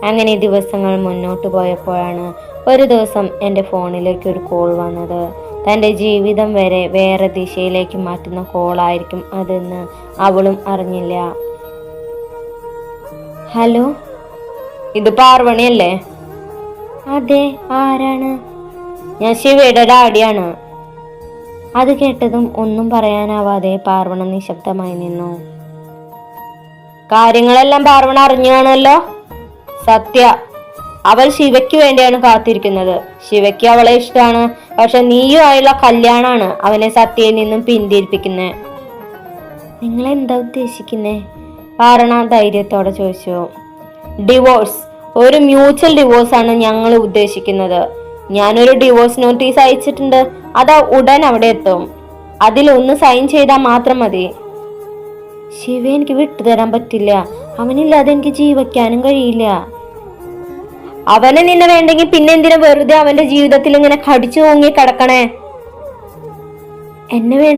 അങ്ങനെ ദിവസങ്ങൾ മുന്നോട്ട് പോയപ്പോഴാണ് ഒരു ദിവസം എൻ്റെ ഫോണിലേക്ക് ഒരു കോൾ വന്നത്. തൻ്റെ ജീവിതം വരെ വേറെ ദിശയിലേക്ക് മാറ്റുന്ന കോളായിരിക്കും അതെന്ന് അവളും അറിഞ്ഞില്ല. ഹലോ, ഇത് പാർവണിയല്ലേ? അതെ, ആരാണ്? ഞാൻ ശിവയുടെ ഡാഡിയാണ്. അത് കേട്ടതും ഒന്നും പറയാനാവാതെ പാർവണ നിശബ്ദമായി നിന്നു. കാര്യങ്ങളെല്ലാം പാർവണ അറിഞ്ഞു കാണുമല്ലോ. സത്യ, അവൾ ശിവയ്ക്ക് വേണ്ടിയാണ് കാത്തിരിക്കുന്നത്. ശിവയ്ക്ക് അവളെ ഇഷ്ടമാണ്, പക്ഷെ നീയുമായുള്ള കല്യാണാണ് അവനെ സത്യയിൽ നിന്നും പിന്തിരിപ്പിക്കുന്നത്. നിങ്ങൾ എന്താ ഉദ്ദേശിക്കുന്നേ? പാർവണ ധൈര്യത്തോടെ ചോദിച്ചു. ഡിവോഴ്സ്, ഒരു മ്യൂച്വൽ ഡിവോഴ്സ് ആണ് ഞങ്ങൾ ഉദ്ദേശിക്കുന്നത്. ഞാനൊരു ഡിവോഴ്സ് നോട്ടീസ് അയച്ചിട്ടുണ്ട്. അത് ഉടൻ അവിടെ എത്തും. അതിലൊന്ന് സൈൻ ചെയ്താൽ മാത്രം മതി. ശിവ, എനിക്ക് വിട്ടുതരാൻ പറ്റില്ല. അവനില്ലാതെ എനിക്ക് ജീവിക്കാനും കഴിയില്ല. അവന് നിന്നെ വേണ്ടെങ്കിൽ പിന്നെ എന്തിനാ വെറുതെ അവന്റെ ജീവിതത്തിൽ ഇങ്ങനെ കടിച്ചു തൂങ്ങി കിടക്കണേ? എന്നെ